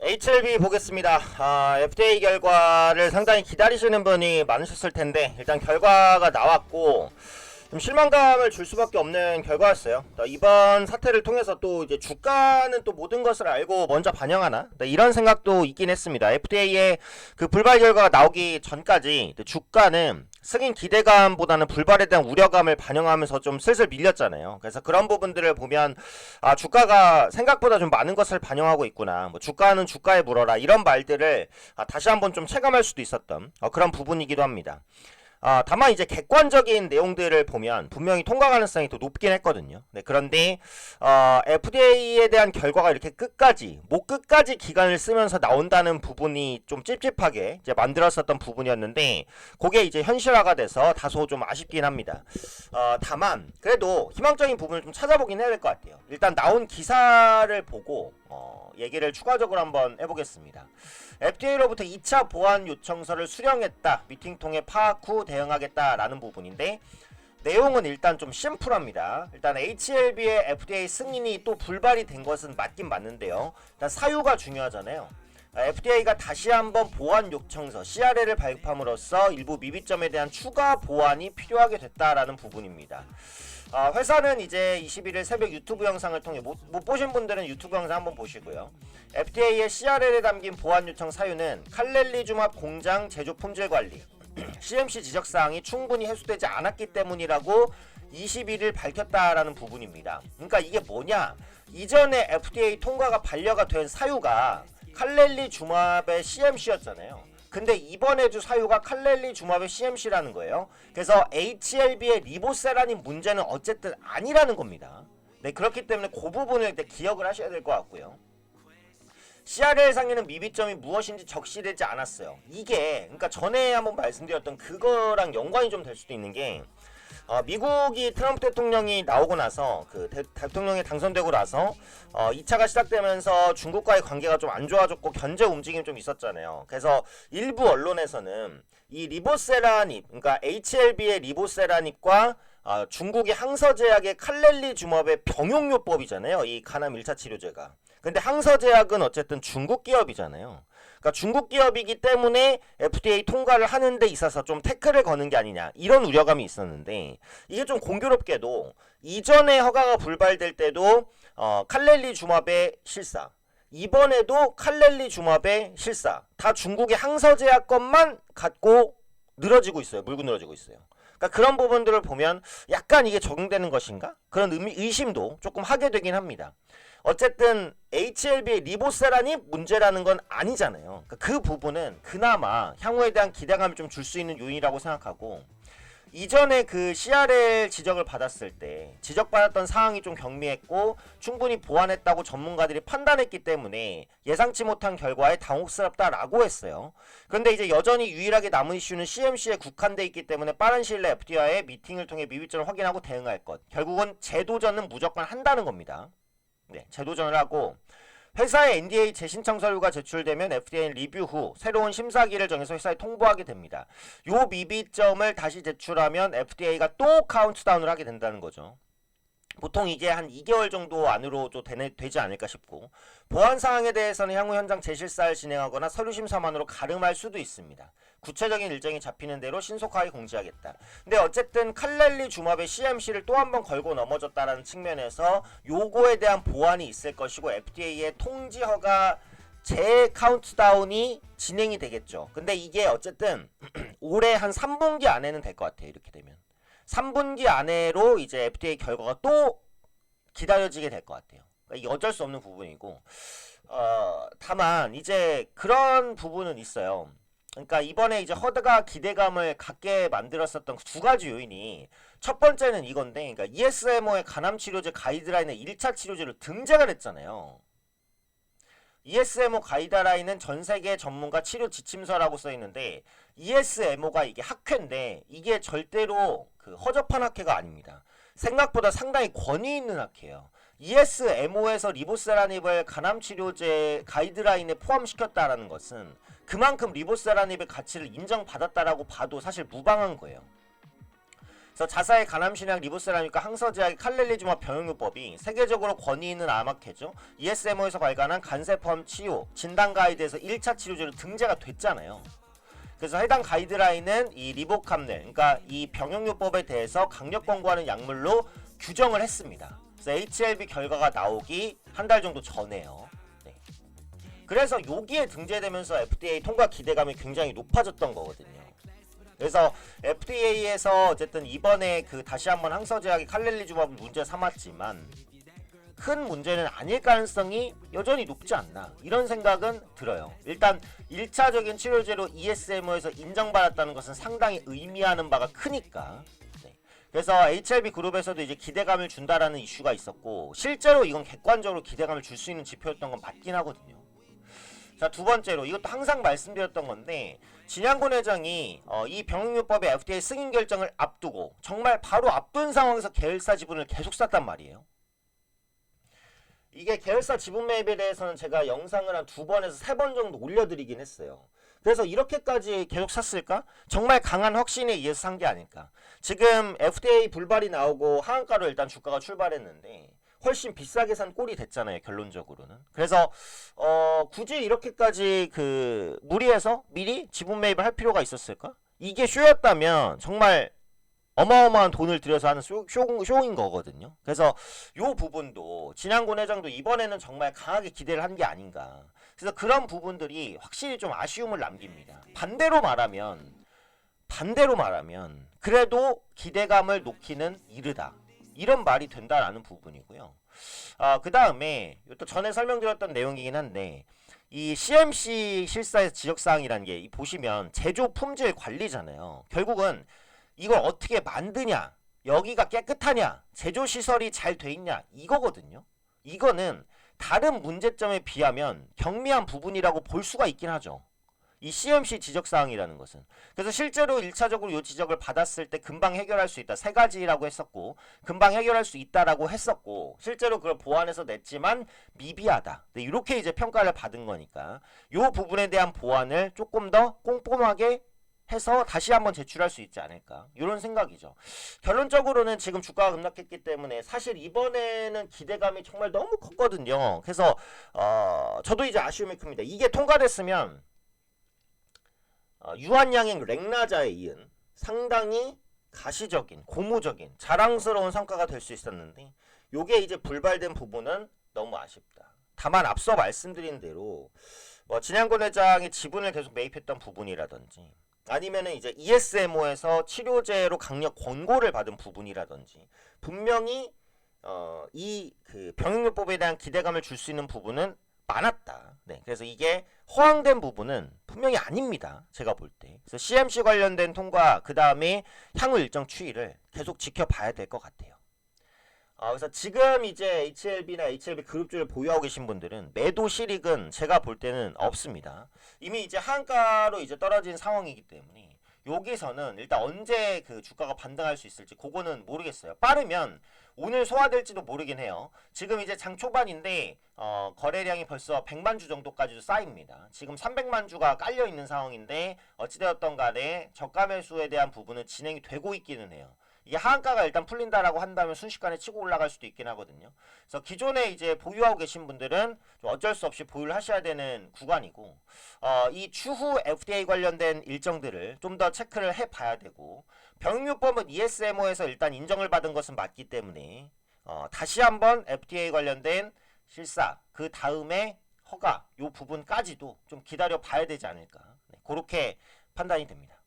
HLB 보겠습니다. FDA 결과를 상당히 기다리시는 분이 많으셨을 텐데 일단 결과가 나왔고 좀 실망감을 줄 수밖에 없는 결과였어요. 이번 사태를 통해서 또 이제 주가는 또 모든 것을 알고 먼저 반영하나? 이런 생각도 있긴 했습니다. FDA의 그 불발 결과가 나오기 전까지 주가는 승인 기대감보다는 불발에 대한 우려감을 반영하면서 좀 슬슬 밀렸잖아요. 그래서 그런 부분들을 보면 주가가 생각보다 좀 많은 것을 반영하고 있구나. 뭐 주가는 주가에 물어라. 이런 말들을 다시 한번 좀 체감할 수도 있었던 그런 부분이기도 합니다. 다만 이제 객관적인 내용들을 보면 분명히 통과 가능성이 더 높긴 했거든요. 네, 그런데 FDA에 대한 결과가 이렇게 끝까지 기간을 쓰면서 나온다는 부분이 좀 찝찝하게 이제 만들었었던 부분이었는데 그게 이제 현실화가 돼서 다소 좀 아쉽긴 합니다. 다만 그래도 희망적인 부분을 좀 찾아보긴 해야 될 것 같아요. 일단 나온 기사를 보고 얘기를 추가적으로 한번 해보겠습니다. FDA로부터 2차 보안 요청서를 수령했다. 미팅 통해 파악 후 대응하겠다라는 부분인데 내용은 일단 좀 심플합니다. 일단 HLB의 FDA 승인이 또 불발이 된 것은 맞긴 맞는데요. 일단 사유가 중요하잖아요. FDA가 다시 한번 보안 요청서 CRL을 발급함으로써 일부 미비점에 대한 추가 보완이 필요하게 됐다라는 부분입니다. 회사는 이제 21일 새벽 유튜브 영상을 통해 못 보신 분들은 유튜브 영상 한번 보시고요. FDA의 CRL에 담긴 보안 요청 사유는 칼렐리주맙 공장 제조 품질 관리 CMC 지적사항이 충분히 해소되지 않았기 때문이라고 21일 밝혔다라는 부분입니다. 그러니까 이게 뭐냐? 이전에 FDA 통과가 반려가 된 사유가 칼렐리주맙의 CMC였잖아요. 근데 이번에도 사유가 칼렐리주맙의 CMC라는 거예요. 그래서 HLB의 리보세라닌 문제는 어쨌든 아니라는 겁니다. 네, 그렇기 때문에 그 부분을 기억을 하셔야 될 것 같고요. CRL상에는 미비점이 무엇인지 적시되지 않았어요. 이게 그러니까 전에 한번 말씀드렸던 그거랑 연관이 좀 될 수도 있는 게 미국이 트럼프 대통령이 나오고 나서 대통령이 당선되고 나서 2차가 시작되면서 중국과의 관계가 좀 안 좋아졌고 견제 움직임이 좀 있었잖아요. 그래서 일부 언론에서는 이 리보세라닙, 그러니까 HLB의 리보세라닙과 중국의 항서제약의 칼렐리주맙의 병용요법이잖아요. 이 간암 1차 치료제가. 근데 항서제약은 어쨌든 중국 기업이잖아요. 그러니까 중국 기업이기 때문에 FDA 통과를 하는 데 있어서 좀 태클을 거는 게 아니냐 이런 우려감이 있었는데 이게 좀 공교롭게도 이전에 허가가 불발될 때도 칼렐리주맙의 실사 이번에도 칼렐리주맙의 실사 다 중국의 항서제약 것만 갖고 늘어지고 있어요. 물고 늘어지고 있어요. 그러니까 그런 부분들을 보면 약간 이게 적용되는 것인가? 그런 의심도 조금 하게 되긴 합니다. 어쨌든 HLB의 리보세라닙 문제라는 건 아니잖아요. 그러니까 그 부분은 그나마 향후에 대한 기대감을 좀 줄 수 있는 요인이라고 생각하고 이전에 그 CRL 지적을 받았을 때 지적받았던 사항이 좀 경미했고 충분히 보완했다고 전문가들이 판단했기 때문에 예상치 못한 결과에 당혹스럽다라고 했어요. 그런데 이제 여전히 유일하게 남은 이슈는 CMC에 국한돼 있기 때문에 빠른 시일 내에 FDA와의 미팅을 통해 미비점을 확인하고 대응할 것. 결국은 재도전은 무조건 한다는 겁니다. 네, 재도전을 하고 회사의 NDA 재신청 서류가 제출되면 FDA는 리뷰 후 새로운 심사기를 정해서 회사에 통보하게 됩니다. 요 미비점을 다시 제출하면 FDA가 또 카운트다운을 하게 된다는 거죠. 보통 이게 한 2개월 정도 안으로 좀 되지 않을까 싶고 보안 사항에 대해서는 향후 현장 재실사를 진행하거나 서류 심사만으로 가름할 수도 있습니다. 구체적인 일정이 잡히는 대로 신속하게 공지하겠다. 근데 어쨌든 칼렐리주맙의 CMC를 또 한 번 걸고 넘어졌다라는 측면에서 요거에 대한 보완이 있을 것이고 FDA의 통지 허가 재카운트다운이 진행이 되겠죠. 근데 이게 어쨌든 올해 한 3분기 안에는 될 것 같아요. 이렇게 되면 3분기 안으로 이제 FDA 결과가 또 기다려지게 될 것 같아요. 그러니까 이게 어쩔 수 없는 부분이고 다만 이제 그런 부분은 있어요. 그러니까 이번에 이제 허드가 기대감을 갖게 만들었었던 두 가지 요인이 첫 번째는 이건데 그러니까 ESMO의 간암치료제 가이드라인의 1차 치료제를 등재를 했잖아요. ESMO 가이드라인은 전세계 전문가 치료 지침서라고 써있는데 ESMO가 이게 학회인데 이게 절대로 허접한 학회가 아닙니다. 생각보다 상당히 권위 있는 학회예요. ESMO에서 리보세라닙을 간암치료제 가이드라인에 포함시켰다라는 것은 그만큼 리보세라닙의 가치를 인정받았다라고 봐도 사실 무방한 거예요. 그래서 자사의 가남신약, 리보세라믹과 항서제약의 칼렐리주마 병용요법이 세계적으로 권위 있는 암학회죠. ESMO에서 발간한 간세포함 치료 진단 가이드에서 1차 치료제로 등재가 됐잖아요. 그래서 해당 가이드라인은 이 리보캄넬, 그러니까 이 병용요법에 대해서 강력 권고하는 약물로 규정을 했습니다. 그래서 HLB 결과가 나오기 한 달 정도 전에요. 네. 그래서 여기에 등재되면서 FDA 통과 기대감이 굉장히 높아졌던 거거든요. 그래서 FDA에서 어쨌든 이번에 그 다시 한번 항서제약이 칼렐리주마블 문제 삼았지만 큰 문제는 아닐 가능성이 여전히 높지 않나, 이런 생각은 들어요. 일단 1차적인 치료제로 ESMO에서 인정받았다는 것은 상당히 의미하는 바가 크니까. 네. 그래서 HLB 그룹에서도 이제 기대감을 준다라는 이슈가 있었고, 실제로 이건 객관적으로 기대감을 줄 수 있는 지표였던 건 맞긴 하거든요. 자, 두 번째로, 이것도 항상 말씀드렸던 건데, 진양군 회장이 이 병용요법의 FDA 승인 결정을 앞두고 정말 바로 앞둔 상황에서 계열사 지분을 계속 샀단 말이에요. 이게 계열사 지분 매입에 대해서는 제가 영상을 한 2번에서 3번 정도 올려드리긴 했어요. 그래서 이렇게까지 계속 샀을까? 정말 강한 확신에 의해서 산 게 아닐까. 지금 FDA 불발이 나오고 하한가로 일단 주가가 출발했는데 훨씬 비싸게 산 꼴이 됐잖아요, 결론적으로는. 그래서 굳이 이렇게까지 무리해서 미리 지분 매입을 할 필요가 있었을까? 이게 쇼였다면 정말 어마어마한 돈을 들여서 하는 쇼인 거거든요. 그래서 요 부분도 진양군 회장도 이번에는 정말 강하게 기대를 한 게 아닌가. 그래서 그런 부분들이 확실히 좀 아쉬움을 남깁니다. 반대로 말하면 그래도 기대감을 놓기는 이르다, 이런 말이 된다라는 부분이고요. 그 다음에 또 전에 설명드렸던 내용이긴 한데, 이 CMC 실사의 지적사항이라는 게 보시면 제조 품질 관리잖아요. 결국은 이걸 어떻게 만드냐, 여기가 깨끗하냐, 제조시설이 잘 돼 있냐, 이거거든요. 이거는 다른 문제점에 비하면 경미한 부분이라고 볼 수가 있긴 하죠, 이 CMC 지적사항이라는 것은. 그래서 실제로 1차적으로 이 지적을 받았을 때 금방 해결할 수 있다, 3가지라고 했었고, 금방 해결할 수 있다라고 했었고, 실제로 그걸 보완해서 냈지만 미비하다, 네, 이렇게 이제 평가를 받은 거니까 이 부분에 대한 보완을 조금 더 꼼꼼하게 해서 다시 한번 제출할 수 있지 않을까, 이런 생각이죠. 결론적으로는 지금 주가가 급락했기 때문에 사실 이번에는 기대감이 정말 너무 컸거든요. 그래서 저도 이제 아쉬움이 큽니다. 이게 통과됐으면 유한양행 렉나자에 이은 상당히 가시적인, 고무적인, 자랑스러운 성과가 될 수 있었는데, 요게 이제 불발된 부분은 너무 아쉽다. 다만 앞서 말씀드린 대로 진양군 회장이 지분을 계속 매입했던 부분이라든지, 아니면은 이제 ESMO에서 치료제로 강력 권고를 받은 부분이라든지, 분명히 이 병용요법에 대한 기대감을 줄 수 있는 부분은 많았다. 네, 그래서 이게 허황된 부분은 분명히 아닙니다, 제가 볼 때. 그래서 CMC 관련된 통과, 그 다음에 향후 일정 추이를 계속 지켜봐야 될 것 같아요. 그래서 지금 이제 HLB나 HLB 그룹주를 보유하고 계신 분들은 매도 실익은 제가 볼 때는 없습니다. 이미 이제 하한가로 이제 떨어진 상황이기 때문에 여기서는 일단 언제 주가가 반등할 수 있을지 그거는 모르겠어요. 빠르면 오늘 소화될지도 모르긴 해요. 지금 이제 장 초반인데 거래량이 벌써 100만 주 정도까지도 쌓입니다. 지금 300만 주가 깔려 있는 상황인데 어찌되었던 간에 저가 매수에 대한 부분은 진행이 되고 있기는 해요. 이게 하한가가 일단 풀린다라고 한다면 순식간에 치고 올라갈 수도 있긴 하거든요. 그래서 기존에 이제 보유하고 계신 분들은 좀 어쩔 수 없이 보유를 하셔야 되는 구간이고, 이 추후 FDA 관련된 일정들을 좀 더 체크를 해봐야 되고, 병용요법은 ESMO에서 일단 인정을 받은 것은 맞기 때문에 다시 한번 FDA 관련된 실사, 그 다음에 허가, 요 부분까지도 좀 기다려 봐야 되지 않을까, 네, 그렇게 판단이 됩니다.